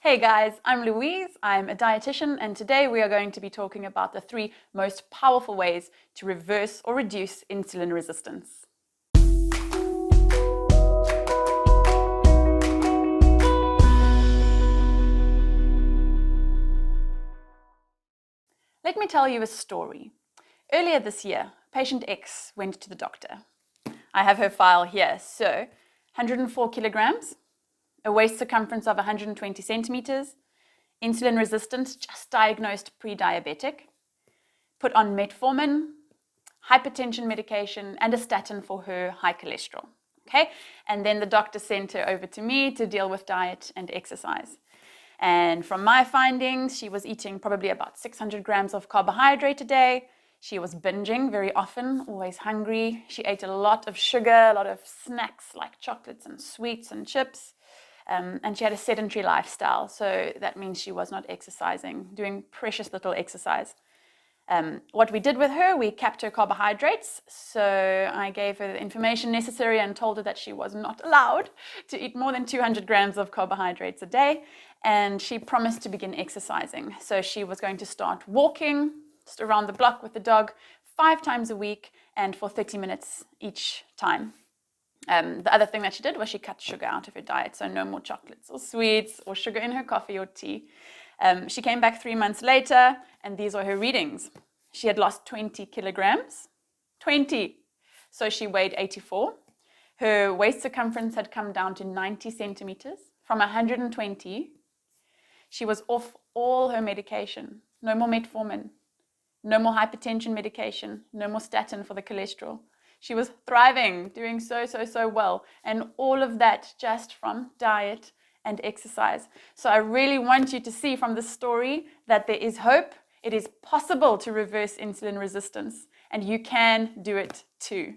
Hey guys, I'm Louise, I'm a dietitian, and today we are going to be talking about the 3 most powerful ways to reverse or reduce insulin resistance. Let me tell you a story. Earlier this year, patient X went to the doctor. I have her file here, so 104 kilograms, a waist circumference of 120 centimeters, insulin resistant, just diagnosed pre-diabetic, put on metformin, hypertension medication, and a statin for her high cholesterol. Okay, and then the doctor sent her over to me to deal with diet and exercise. And from my findings, she was eating probably about 600 grams of carbohydrate a day. She was binging very often, always hungry. She ate a lot of sugar, a lot of snacks like chocolates and sweets and chips. And she had a sedentary lifestyle, so that means she was not exercising, doing precious little exercise. What we did with her, we capped her carbohydrates. So I gave her the information necessary and told her that she was not allowed to eat more than 200 grams of carbohydrates a day. And she promised to begin exercising. So she was going to start walking just around the block with the dog 5 times a week and for 30 minutes each time. The other thing that she did was she cut sugar out of her diet. So no more chocolates or sweets or sugar in her coffee or tea. She came back 3 months later, and these are her readings. She had lost 20 kilograms. 20! So she weighed 84. Her waist circumference had come down to 90 centimeters from 120. She was off all her medication. No more metformin. No more hypertension medication. No more statin for the cholesterol. She was thriving, doing so well. And all of that just from diet and exercise. So I really want you to see from this story that there is hope. It is possible to reverse insulin resistance, and you can do it too.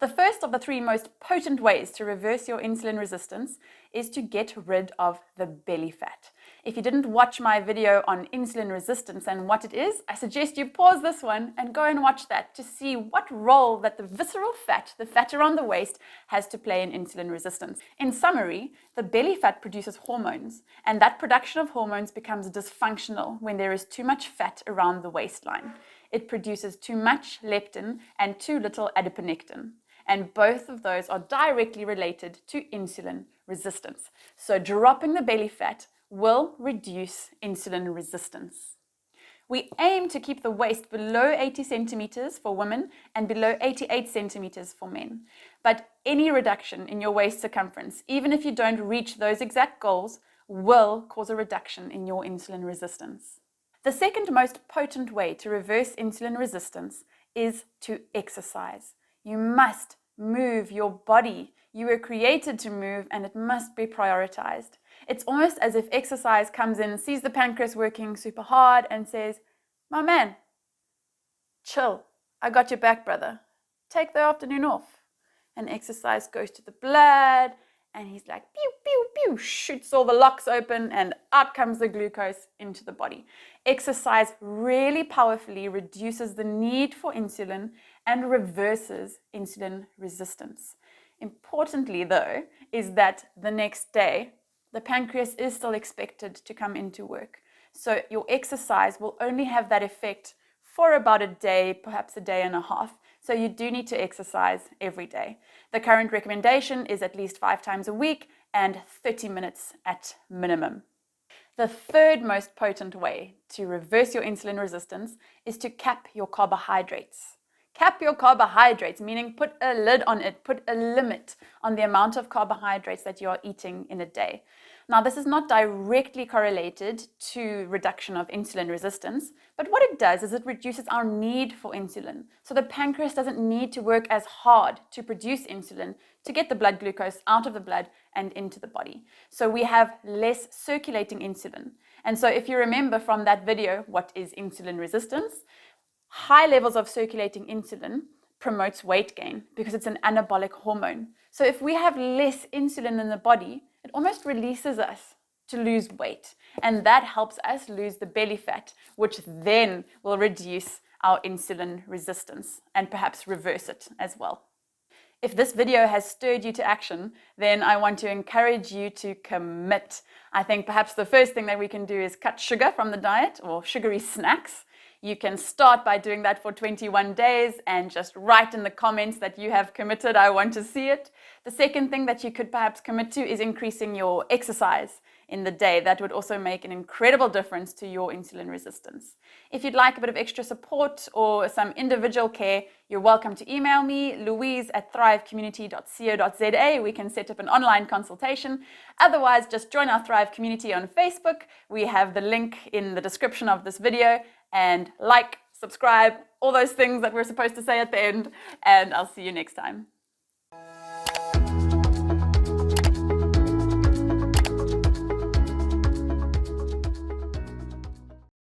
The first of the 3 most potent ways to reverse your insulin resistance is to get rid of the belly fat. If you didn't watch my video on insulin resistance and what it is, I suggest you pause this one and go and watch that to see what role that the visceral fat, the fat around the waist, has to play in insulin resistance. In summary, the belly fat produces hormones, and that production of hormones becomes dysfunctional when there is too much fat around the waistline. It produces too much leptin and too little adiponectin. And both of those are directly related to insulin resistance. So dropping the belly fat will reduce insulin resistance. We aim to keep the waist below 80 centimeters for women and below 88 centimeters for men. But any reduction in your waist circumference, even if you don't reach those exact goals, will cause a reduction in your insulin resistance. The second most potent way to reverse insulin resistance is to exercise. You must move your body. You were created to move, and it must be prioritized. It's almost as if exercise comes in, sees the pancreas working super hard and says, "My man, chill. I got your back, brother. Take the afternoon off." And exercise goes to the blood, and he's like, pew, pew, pew, shoots all the locks open, and out comes the glucose into the body. Exercise really powerfully reduces the need for insulin and reverses insulin resistance. Importantly, though, is that the next day, the pancreas is still expected to come into work. So your exercise will only have that effect for about a day, perhaps a day and a half. So you do need to exercise every day. The current recommendation is at least 5 times a week and 30 minutes at minimum. The third most potent way to reverse your insulin resistance is to cap your carbohydrates. Cap your carbohydrates, meaning put a lid on it, put a limit on the amount of carbohydrates that you are eating in a day. Now, this is not directly correlated to reduction of insulin resistance, but what it does is it reduces our need for insulin. So the pancreas doesn't need to work as hard to produce insulin to get the blood glucose out of the blood and into the body. So we have less circulating insulin. And so if you remember from that video, what is insulin resistance? High levels of circulating insulin promotes weight gain because it's an anabolic hormone. So if we have less insulin in the body, it almost releases us to lose weight. And that helps us lose the belly fat, which then will reduce our insulin resistance and perhaps reverse it as well. If this video has stirred you to action, then I want to encourage you to commit. I think perhaps the first thing that we can do is cut sugar from the diet or sugary snacks. You can start by doing that for 21 days and just write in the comments that you have committed. I want to see it. The second thing that you could perhaps commit to is increasing your exercise in the day. That would also make an incredible difference to your insulin resistance. If you'd like a bit of extra support or some individual care, you're welcome to email me, louise@thrivecommunity.co.za. We can set up an online consultation. Otherwise, just join our Thrive community on Facebook. We have the link in the description of this video. And like, subscribe, all those things that we're supposed to say at the end. And I'll see you next time.